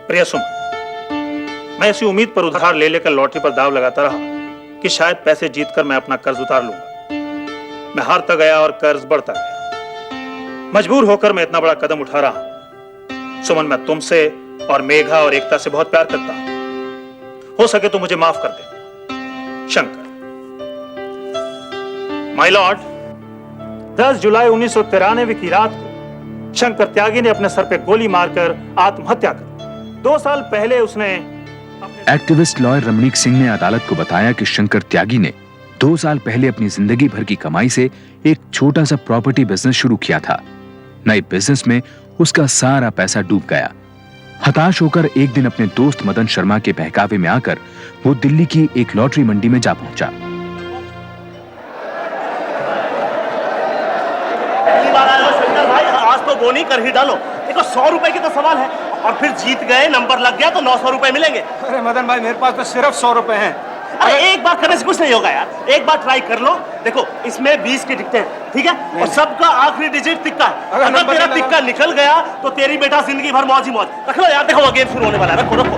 प्रिय सुमन, मैं इसी उम्मीद पर उधार ले लेकर लॉटरी पर दाव लगाता रहा कि शायद पैसे जीतकर मैं अपना कर्ज उतार लूंगा। मैं हारता गया और कर्ज बढ़ता गया। मजबूर होकर मैं इतना बड़ा कदम उठा रहा हूं। सुमन, मैं तुमसे और मेघा और एकता से बहुत प्यार करता हूं। हो सके तो मुझे माफ कर देना। शंकर। माय लॉर्ड, 10 जुलाई 1993 की रात को शंकर त्यागी ने अपने सर पे गोली मारकर आत्महत्या कर। 2 साल पहले उसने एक्टिविस्ट लॉयर रमणीक सिंह ने अदालत को बताया कि शंकर त्यागी ने 2 साल पहले अपनी जिंदगी भर की कमाई से एक छोटा सा प्रॉपर्टी बिजनेस शुरू किया था। नए बिजनेस में उसका सारा पैसा डूब गया। हताश होकर एक दिन अपने दोस्त मदन शर्मा के बहकावे में आकर वो दिल्ली की एक लॉटरी मंडी में जा पहुंचा। आज तो बोनी कर ही डालो। देखो 100 रुपए की तो सवाल है, और फिर जीत गए, नंबर लग गया तो 900 रुपए मिलेंगे। अरे मदन भाई, मेरे पास तो सिर्फ 100 रुपए हैं। अरे एक बार करने से कुछ नहीं होगा यार, एक बार ट्राई कर लो। देखो इसमें 20 की टिकटें हैं, ठीक है, और सबका आखिरी डिजिट तिक्का है। अगर तेरा तिक्का निकल गया तो तेरी बेटा जिंदगी भर मौज ही मौज। रख लो यार, देखो गेम शुरू होने वाला है। रखो रखो।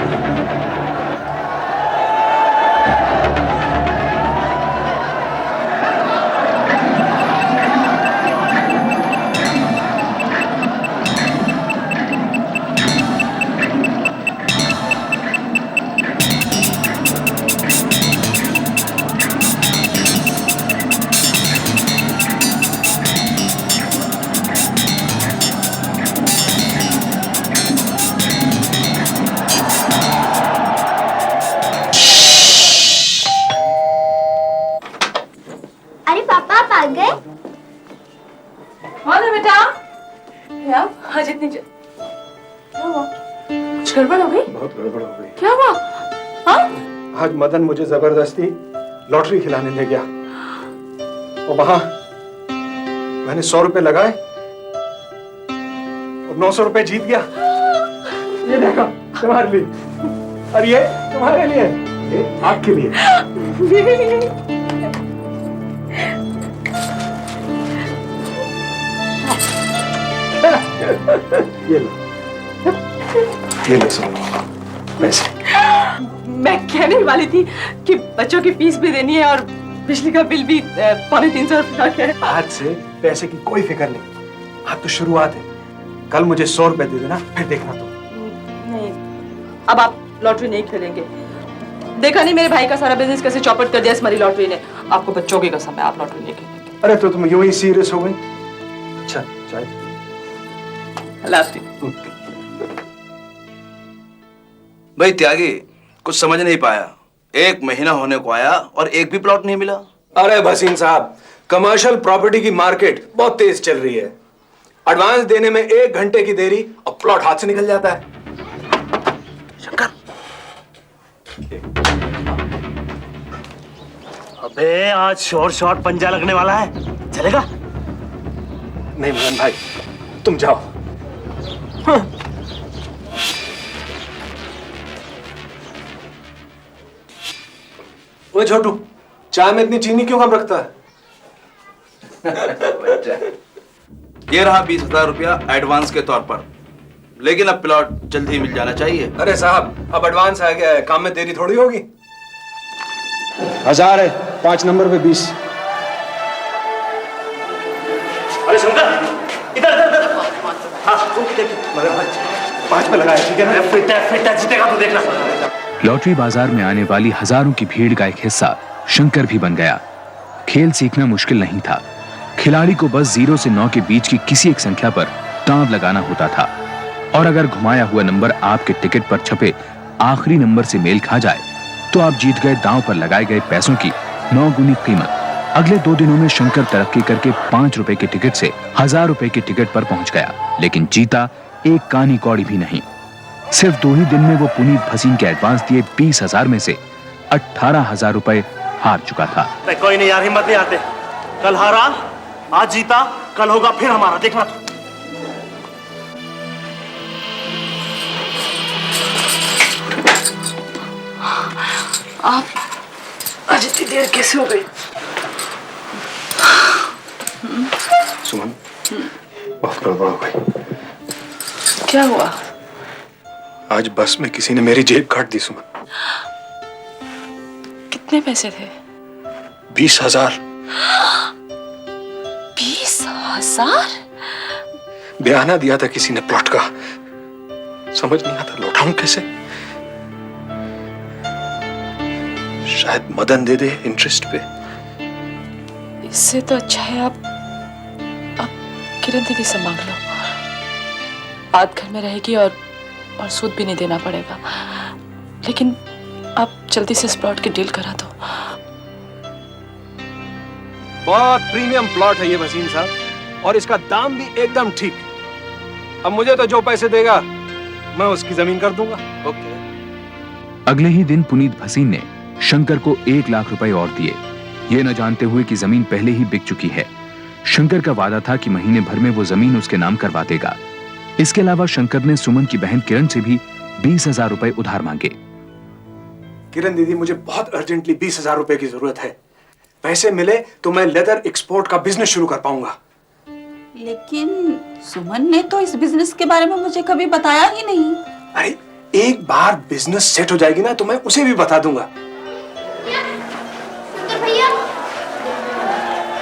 आज इतनी क्या हुआ? कुछ गड़बड़ हो गई? बहुत गड़बड़ हो गई। क्या हुआ? हाँ? आज मदन मुझे जबरदस्ती लॉटरी खिलाने ले गया और वहां मैंने 100 रुपए लगाए और 900 रुपए जीत गया। ये देखो तुम्हारे लिए, और ये तुम्हारे लिए, ये आपके लिए। ये लो सुनो पैसे। मैं कहने वाली थी कि बच्चों की फीस भी देनी है और बिजली का बिल भी 350 रुपया है। आज से पैसे की कोई फिक्र नहीं, आज तो शुरुआत है। कल मुझे 100 रुपए दे देना, फिर देखना तुम। नहीं, अब आप लॉटरी नहीं खेलेंगे। देखा नहीं मेरे भाई का सारा बिजनेस कैसे चौपट कर दिया इस मरी लॉटरी ने। आपको बच्चों की कसम है, आप लॉटरी नहीं खेलेंगे। अरे तो तुम यूं ही सीरियस हो गई। अच्छा चाय। भाई त्यागी, कुछ समझ नहीं पाया। 1 महीना होने को आया और एक भी प्लॉट नहीं मिला। अरे भसीन साहब, कमर्शियल प्रॉपर्टी की मार्केट बहुत तेज चल रही है। एडवांस देने में 1 घंटे की देरी और प्लॉट हाथ से निकल जाता है। शंकर, अबे आज शॉर्ट पंजा लगने वाला है, चलेगा? नहीं मदन भाई, तुम जाओ। हाँ। ओए छोटू, चाय में इतनी चीनी क्यों कम रखता है? ये रहा 20,000 रुपया एडवांस के तौर पर, लेकिन अब प्लॉट जल्द ही मिल जाना चाहिए। अरे साहब, अब एडवांस आ गया है, काम में देरी थोड़ी होगी। 1000 है, 5 नंबर पे 20। अरे शंकर, इधर इधर इधर। हाँ मदन भाई 5 पे लगाया, ठीक है ना? फिट है, जीतेगा तो देखना। लॉटरी बाजार में आने वाली हजारों की भीड़ का एक हिस्सा शंकर भी बन गया। खेल सीखना मुश्किल नहीं था। खिलाड़ी को बस 0 से 9 के बीच की किसी एक संख्या पर दांव लगाना होता था, और अगर घुमाया हुआ नंबर आपके टिकट पर छपे आखिरी नंबर से मेल खा जाए तो आप जीत गए। दांव पर लगाए गए पैसों की 9 गुनी कीमत। अगले 2 दिनों में शंकर तरक्की करके 5 रुपए के टिकट से 1000 रुपए के टिकट पर पहुंच गया, लेकिन जीता एक कानी कौड़ी भी नहीं। सिर्फ 2 ही दिन में वो पुनीत भसीन के एडवांस दिए 20,000 में से 18,000 रुपए हार चुका था। कोई नहीं यार, हिम्मत नहीं आते। कल हारा, आज जीता, कल होगा फिर हमारा, देखना तो। आप आज इतनी देर कैसे हो गई? सुमन, बहुत गड़बड़ हो गई। क्या हुआ? आज बस में किसी ने मेरी जेब काट दी सुमन। कितने पैसे थे? 20,000। 20,000? बयाना दिया था किसी ने प्लॉट का, समझ नहीं आता लौटाऊं कैसे। शायद मदन दे दे इंटरेस्ट पे। इससे तो अच्छा है आप किरण दीदी से मांग लो। आध घर में रहेगी और सूद भी नहीं देना पड़ेगा। लेकिन आप जल्दी से इस प्लॉट की डील करा दो। बहुत प्रीमियम प्लॉट है ये वसीम साहब, और इसका दाम भी एकदम ठीक। अब मुझे तो जो पैसे देगा मैं उसकी जमीन कर दूंगा। ओके। अगले ही दिन पुनीत भसीन ने शंकर को 1 लाख रुपए और दिए, ये न जानते हुए कि जमीन पहले ही बिक चुकी है। शंकर का वादा था कि महीने भर में वो जमीन उसके नाम करवा देगा। इसके अलावा शंकर ने सुमन की बहन किरण से भी 20,000 रुपए उधार मांगे। किरण दीदी, मुझे बहुत अर्जेंटली 20,000 रुपए की जरूरत है। पैसे मिले तो मैं लेदर एक्सपोर्ट का बिजनेस शुरू कर पाऊंगा। लेकिन सुमन ने तो इस बिजनेस के बारे में मुझे कभी बताया ही नहीं। अरे एक बार बिजनेस सेट हो जाएगी ना तो मैं उसे भी बता दूंगा।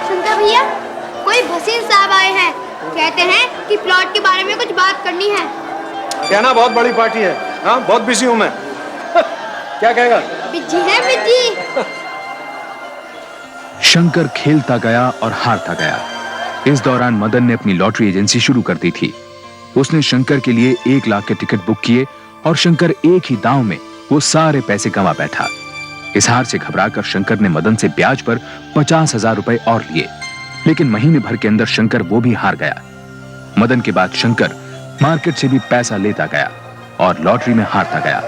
शंकर भैया, कोई भसीन साहब आए हैं, कहते हैं कि प्लॉट के बारे में कुछ बात करनी है। कहना बहुत बड़ी पार्टी है। हाँ, बहुत बिजी हूं मैं। क्या कहेगा? बिजी है बिजी। शंकर खेलता गया और हारता गया। इस दौरान मदन ने अपनी लॉटरी एजेंसी शुरू कर दी थी। उसने शंकर के लिए 1 लाख के टिकट बुक किए और शंकर एक ही दांव में वो सारे पैसे गंवा बैठा। इस हार से घबराकर शंकर ने मदन से ब्याज पर 50,000 रुपए और लिए, लेकिन महीने भर के अंदर शंकर वो भी हार गया। मदन के बाद शंकर मार्केट से भी पैसा लेता गया और लॉटरी में हारता गया।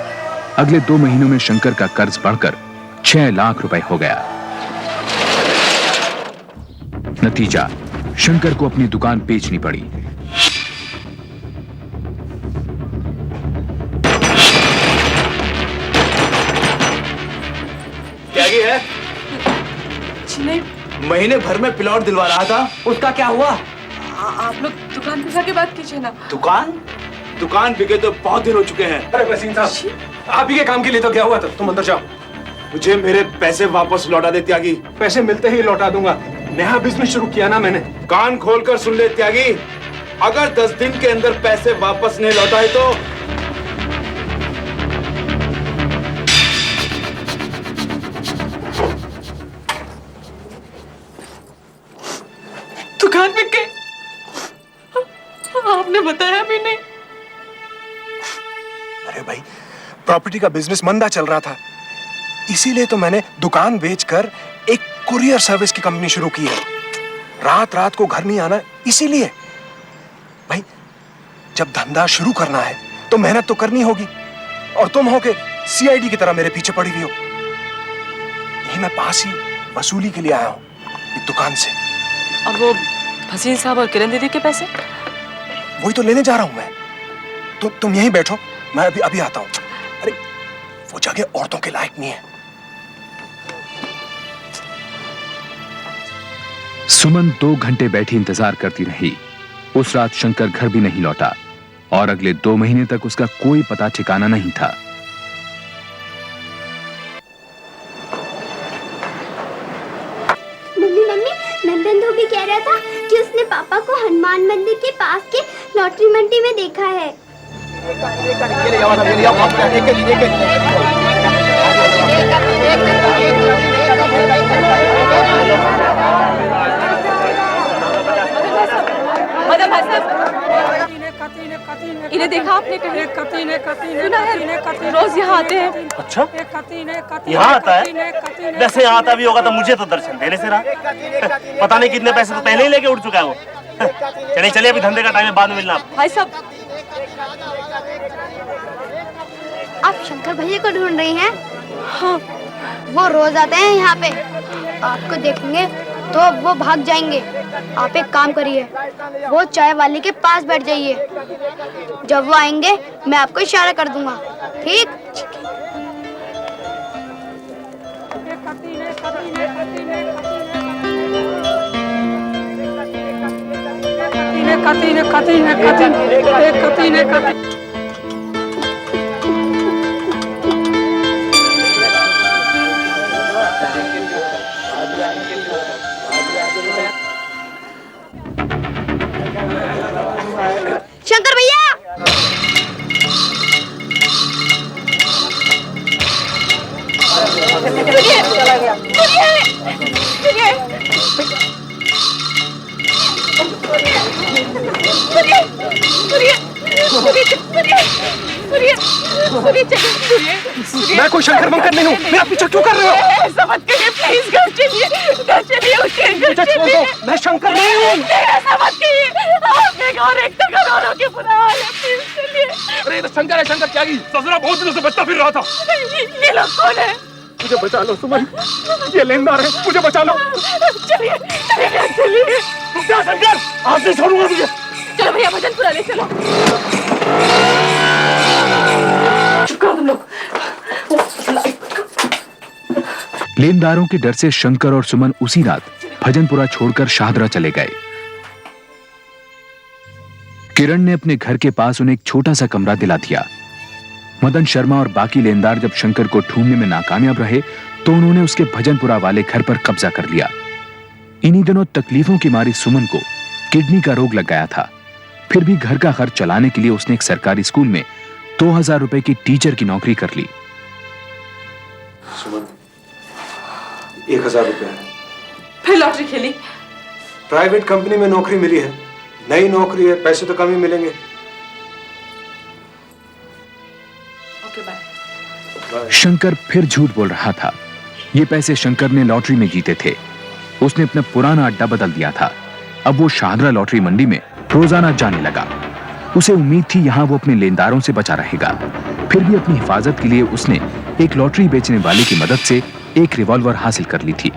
अगले 2 महीनों में शंकर का कर्ज बढ़कर 6 लाख रुपए हो गया। नतीजा, शंकर को अपनी दुकान बेचनी पड़ी। त्यागी है, महीने भर में प्लॉट दिलवा रहा था, उसका क्या हुआ? आप लोग दुकान पे जाके बात कीजिए ना। दुकान बिके तो बहुत दिन हो चुके हैं। अरे वसीम साहब, आप ही के काम के लिए तो क्या हुआ था। तुम अंदर जाओ। मुझे मेरे पैसे वापस लौटा दे त्यागी। पैसे मिलते ही लौटा दूंगा। नया बिजनेस शुरू किया ना मैंने। कान खोलकर सुन ले त्यागी, अगर 10 दिन के अंदर पैसे वापस नहीं लौटाए तो दुकान बिक गई? आपने बताया भी नहीं। अरे भाई, प्रॉपर्टी का बिजनेस मंदा चल रहा था, इसीलिए तो मैंने दुकान बेचकर एक कुरियर सर्विस की कंपनी शुरू की है। रात रात को घर नहीं आना, इसीलिए। भाई, जब धंधा शुरू करना है तो मेहनत तो करनी होगी, और तुम हो के सीआईडी की तरह मेरे पीछे पड़ी हुई हो। यही मैं पास ही वसूली के लिए आया हूं एक दुकान से। और वो भसीन साहब और किरण दीदी के पैसे? वही तो लेने जा रहा हूं मैं। तुम यहीं बैठो, मैं अभी आता हूं। अरे वो जगह औरतों के लायक नहीं है। सुमन 2 घंटे बैठी इंतजार करती रही। उस रात शंकर घर भी नहीं लौटा और अगले 2 महीने तक उसका कोई पता ठिकाना नहीं था। मम्मी, नंदन धोबी कह रहा था कि उसने पापा को हनुमान मंदिर के पास के लॉटरी मंडी में देखा है। मदन भाई साहब, इन्हें देखा आपने कहीं? सुना है, रोज यहाँ आते हैं। अच्छा, यहाँ आता है? वैसे यहाँ आता भी होगा तो मुझे तो दर्शन देने से रहा। पता नहीं कितने पैसे तो पहले ही लेके उड़ चुका है वो। चलिए अभी धंधे का टाइम है, बाद में मिलना। भाई साहब, आप शंकर भैया को ढूंढ रही हैं? हाँ। वो रोज आते हैं यहाँ पे, आपको देखेंगे तो वो भाग जाएंगे। आप एक काम करिए, वो चाय वाले के पास बैठ जाइए। जब वो आएंगे मैं आपको इशारा कर दूंगा, ठीक? सुनिए चलिए मैं कोई शंकर मंकर नहीं हूँ। मेरा पीछा क्यों कर रहे हो? ऐसा मत करिए प्लीज, घर चलिए उठिए, घर चलिए। मैं शंकर नहीं हूँ। ऐसा मत करिए, आप और एक तक करोड़ों के बुरा हाल है, प्लीज चलिए। अरे तो शंकर है, शंकर क्या की ससुरा बहुत दिनों से बचता फिर रहा था। ये लोग कौन है? मुझे बचा लो सुमन, ये लेनदार है, मुझे बचा लो। चलिए चलिए चलिए। क्या शंकर, आप नहीं छोड़ूंगा तुझे। चलो भैया भजनपुरा ले चलो। चुप करो तुम लोग। लेनदारों के डर से शंकर और सुमन उसी रात भजनपुरा छोड़कर शाहदरा चले गए। किरण ने अपने घर के पास उन्हें एक छोटा सा कमरा दिला दिया। मदन शर्मा और बाकी लेनदार जब शंकर को ढूंढने में नाकामयाब रहे तो उन्होंने उसके भजनपुरा वाले घर पर कब्जा कर लिया। इन्हीं दिनों तकलीफों की मारी सुमन को किडनी का रोग लग गया था। फिर भी घर का खर्च चलाने के लिए उसने एक सरकारी स्कूल में 2000 रुपए की टीचर की नौकरी कर ली। सुमन, 1000 रुपए है। फिर लॉटरी खेली? प्राइवेट कंपनी में नौकरी मिली है, नई नौकरी है, पैसे तो कम ही मिलेंगे। Okay bye. शंकर फिर झूठ बोल रहा था। ये पैसे शंकर ने लॉटरी में जीते थे। उसने अपना पुराना अड्डा बदल दिया था। अब वो शाहदरा लॉटरी मंडी में रोजाना जाने लगा। उसे उम्मीद थी यहां वो अपने लेनदारों से बचा रहेगा। फिर भी अपनी हिफाजत के लिए उसने एक लॉटरी बेचने वाले की मदद से एक रिवॉल्वर हासिल कर ली थी।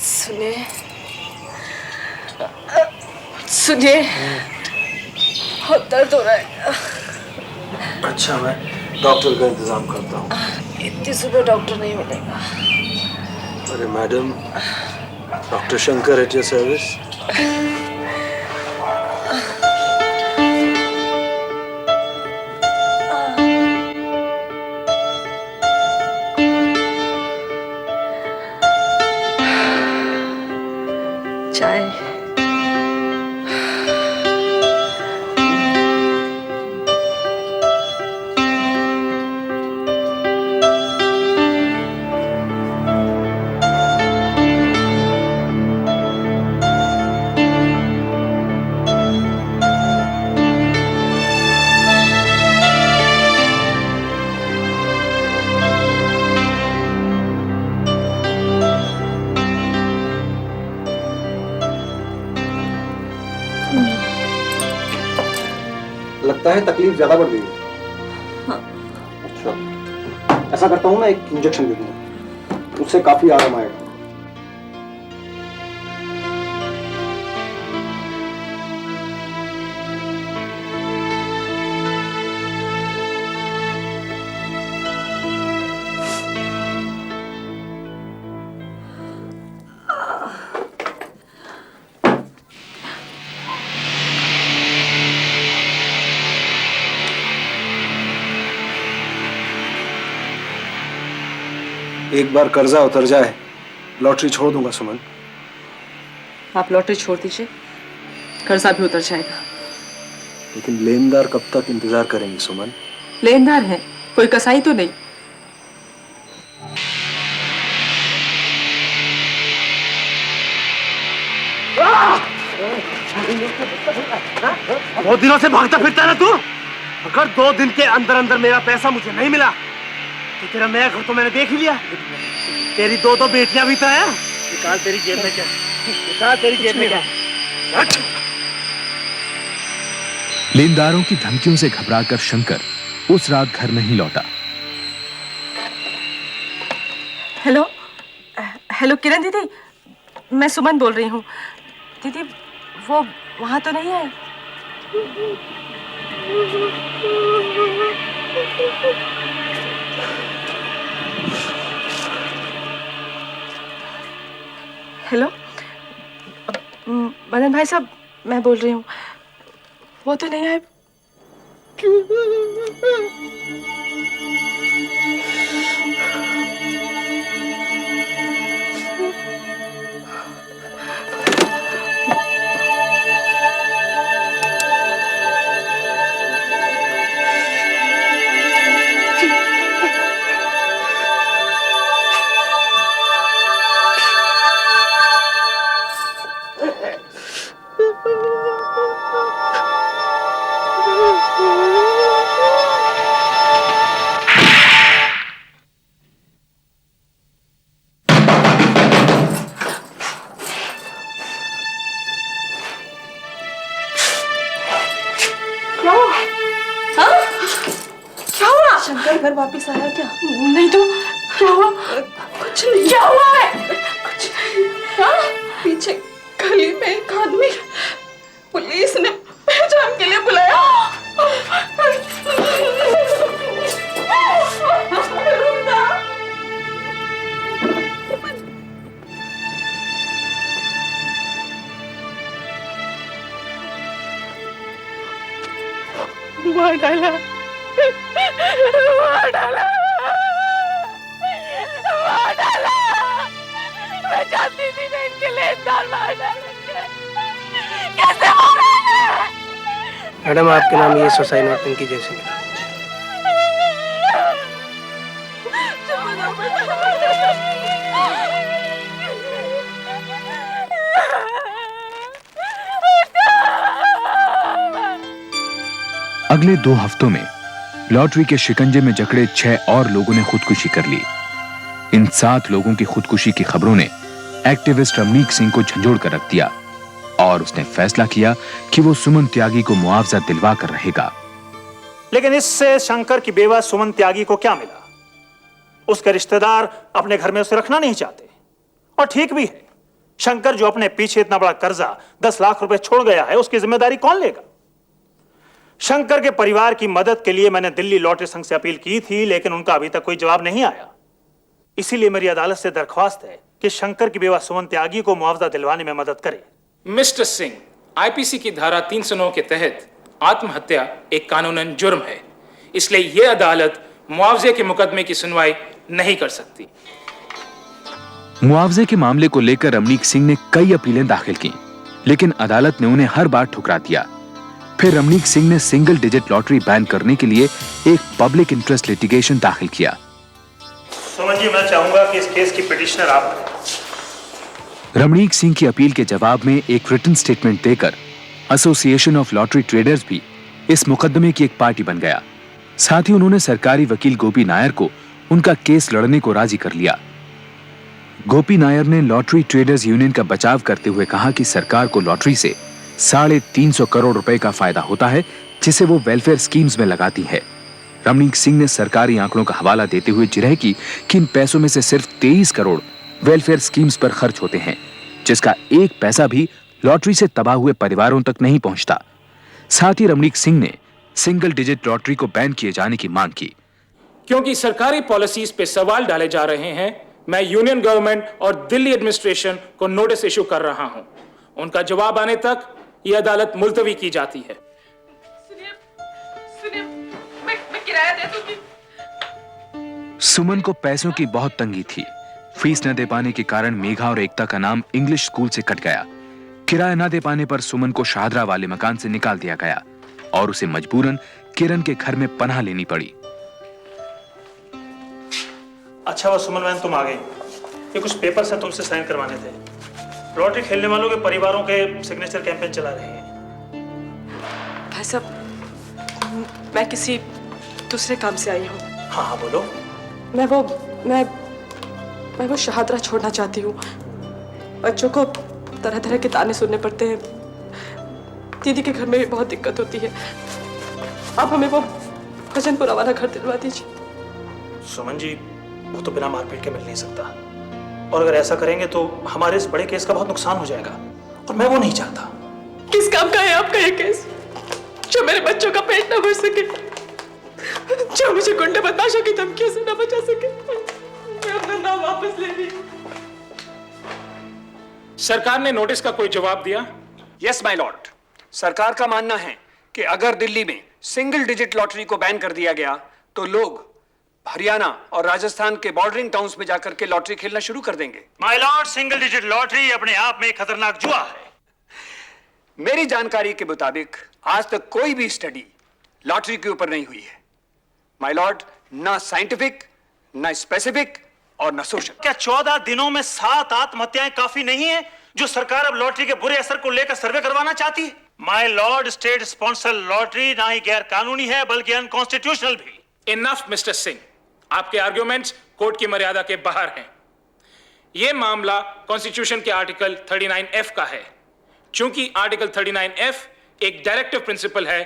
सुनिए सुनिए, बहुत दर्द हो रहा है। अच्छा, मैं डॉक्टर का इंतजाम करता हूँ। इतनी सुबह डॉक्टर नहीं मिलेगा। अरे madam, doctor Shankar at your service. चाय। लगता है तकलीफ ज्यादा बढ़ गई है। अच्छा, ऐसा करता हूँ, मैं एक इंजेक्शन दे दूंगा, उससे काफी आराम आएगा। एक बार कर्जा उतर जाए, लॉटरी छोड़ दूंगा सुमन। आप लॉटरी छोड़ दीजिए, कर्जा भी उतर जाएगा। लेकिन लेनदार कब तक इंतजार करेंगे सुमन? लेनदार है, कोई कसाई तो नहीं। बहुत दिनों से भागता फिरता ना तू। अगर 2 दिन के अंदर अंदर मेरा पैसा मुझे नहीं मिला तो तेरा नया घर तो मैंने देख ही लिया। तेरी 2 बेटियां भी तो हैं। निकाल तेरी जेब में क्या, निकाल तेरी जेब में क्या। लेनदारों की धमकियों से घबराकर शंकर उस रात घर नहीं लौटा। हेलो हेलो किरण दीदी, मैं सुमन बोल रही हूँ। दीदी वो वहां तो नहीं है? हेलो मदन भाई साहब, मैं बोल रही हूँ, वो तो नहीं आए? वापस आया क्या? नहीं तो क्या हुआ? कुछ नहीं। क्या हुआ है? कुछ नहीं। हाँ? पीछे गली में एक आदमी पुलिस ने पहचान के लिए बुलाया। मार डाला, मार डाला, मार डाला। मैं जानती थी ना इनके लिए इंसान मार डालेंगे। कैसे मारा है? मैडम आपके नाम ये सोसाइटी नौटंकी जैसे मिला। अगले 2 हफ्तों में लॉटरी के शिकंजे में जकड़े 6 और लोगों ने खुदकुशी कर ली। इन 7 लोगों की खुदकुशी की खबरों ने एक्टिविस्ट रमणीक सिंह को झंझोड़ कर रख दिया और उसने फैसला किया कि वो सुमन त्यागी को मुआवजा दिलवा कर रहेगा। लेकिन इससे शंकर की बेवा सुमन त्यागी को क्या मिला? उसके रिश्तेदार अपने घर में उसे रखना नहीं चाहते, और ठीक भी है। शंकर जो अपने पीछे इतना बड़ा कर्जा 10 लाख रुपए छोड़ गया है, उसकी जिम्मेदारी कौन लेगा? शंकर के परिवार की मदद के लिए मैंने दिल्ली लॉटरी संघ से अपील की थी, लेकिन उनका अभी तक कोई जवाब नहीं आया। इसीलिए मेरी अदालत से दरख्वास्त है कि शंकर की बेवा सुमन त्यागी को मुआवजा दिलवाने में मदद करे। मिस्टर सिंह, आईपीसी की धारा 309 के तहत आत्महत्या एक कानूनन जुर्म है, इसलिए यह अदालत मुआवजे के मुकदमे की सुनवाई नहीं कर सकती। मुआवजे के मामले को लेकर रमणीक सिंह ने कई अपीलें दाखिल की, लेकिन अदालत ने उन्हें हर बार ठुकरा दिया। फिर रमणीक सिंह ने सिंगल डिजिट लॉटरी बैन करने के लिए एक पब्लिक इंटरेस्ट लिटिगेशन दाखिल किया। सुमन जी, मैं चाहूंगा कि इस केस की पिटिशनर आप हैं। रमणीक सिंह की अपील के जवाब में एक रिटन स्टेटमेंट देकर एसोसिएशन ऑफ लॉटरी ट्रेडर्स भी इस मुकदमे की एक पार्टी बन गया। साथ ही उन्होंने सरकारी वकील गोपी नायर को उनका केस लड़ने को राजी कर लिया। गोपी नायर ने लॉटरी ट्रेडर्स यूनियन का बचाव करते हुए कहा कि सरकार को लॉटरी से 350 करोड़ रुपए का फायदा होता है, जिसे वो वेलफेयर स्कीम्स में लगाती है। रमणीक सिंह ने सरकारी आंकड़ों का हवाला देते हुए जिरह की कि इन पैसों में से सिर्फ 23 करोड़ वेलफेयर स्कीम्स पर खर्च होते हैं, जिसका 1 पैसा भी लॉटरी से तबाह हुए परिवारों तक नहीं पहुंचता। साथ ही रमणीक सिंह ने सिंगल डिजिट लॉटरी को बैन किए जाने की मांग की। क्योंकि सरकारी पॉलिसीज पे सवाल डाले जा रहे हैं, मैं यूनियन गवर्नमेंट और दिल्ली एडमिनिस्ट्रेशन को नोटिस इशू कर रहा हूं। उनका जवाब आने तक यह अदालत मुलतवी की जाती है। सुनिए, मैं किराया दे दूंगी। सुमन को पैसों की बहुत तंगी थी। फीस न दे पाने के कारण मेघा और एकता का नाम इंग्लिश स्कूल से कट गया। किराया न दे पाने पर सुमन को शाहदरा वाले मकान से निकाल दिया गया और उसे मजबूरन किरण के घर में पनाह लेनी पड़ी। अच्छा हुआ सुमन बहन तुम आ गई। ये कुछ पेपर से तुमसे साइन करवाने थे। लॉटरी खेलने वालों के परिवारों के सिग्नेचर कैंपेन चला रहे हैं। भाई साहब, मैं किसी दूसरे काम से आई हूँ। हाँ हाँ बोलो। मैं वो शहादरा छोड़ना चाहती हूँ। बच्चों को तरह तरह के ताने सुनने पड़ते हैं। दीदी के घर में भी बहुत दिक्कत होती है। आप हमें वो भजनपुरा वाला घर दिलवा दीजिए। सुमन जी, वो तो बिना मारपीट के मिल नहीं सकता, और अगर ऐसा करेंगे तो हमारे इस बड़े केस का बहुत नुकसान हो जाएगा, और मैं वो नहीं चाहता। किस काम का है आपका ये केस, जो मेरे बच्चों का पेट न भर सके, जो मुझे गुंडे बदमाशों की धमकियों से न बचा सके? मैं अपना नाम वापस ले रही हूं। सरकार ने नोटिस का कोई जवाब दिया? यस माय लॉर्ड, सरकार का मानना है कि अगर दिल्ली में सिंगल डिजिट लॉटरी को बैन कर दिया गया तो लोग हरियाणा और राजस्थान के बॉर्डरिंग टाउन्स में जाकर के लॉटरी खेलना शुरू कर देंगे। My Lord, single digit lottery अपने आप में एक खतरनाक जुआ है। मेरी जानकारी के मुताबिक आज तक कोई भी स्टडी लॉटरी के ऊपर नहीं हुई है माय लॉर्ड, ना साइंटिफिक, ना स्पेसिफिक और ना सोशल। क्या 14 दिनों में 7 आत्महत्याएं काफी नहीं है जो सरकार अब लॉटरी के बुरे असर को लेकर सर्वे करवाना चाहती है? My Lord, state sponsor lottery ना ही गैर कानूनी है बल्कि अनकॉन्स्टिट्यूशनल भी। इनफ मिस्टर सिंह, आपके आर्ग्यूमेंट्स कोर्ट की मर्यादा के बाहर हैं। यह मामला कॉन्स्टिट्यूशन के आर्टिकल 39F का है। चूंकि आर्टिकल 39F एक डायरेक्टिव प्रिंसिपल है,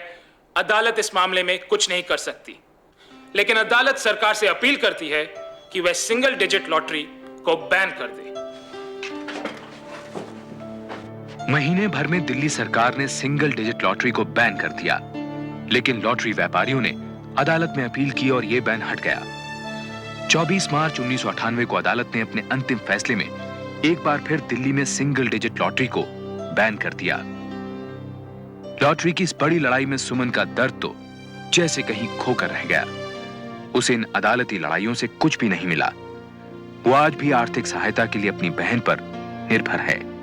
अदालत इस मामले में कुछ नहीं कर सकती। लेकिन अदालत सरकार से अपील करती है कि वह सिंगल डिजिट लॉटरी को बैन कर दे। महीने भर में दिल्ली सरकार ने सिंगल डिजिट लॉटरी को बैन कर दिया, लेकिन लॉटरी व्यापारियों ने अदालत में अपील की और यह बैन हट गया। 24 मार्च 1998 को अदालत ने अपने अंतिम फैसले में एक बार फिर दिल्ली में सिंगल डिजिट लॉटरी को बैन कर दिया। लॉटरी की इस बड़ी लड़ाई में सुमन का दर्द तो जैसे कहीं खोकर रह गया। उसे इन अदालती लड़ाइयों से कुछ भी नहीं मिला। वो आज भी आर्थिक सहायता के लिए अपनी बहन पर निर्भर है।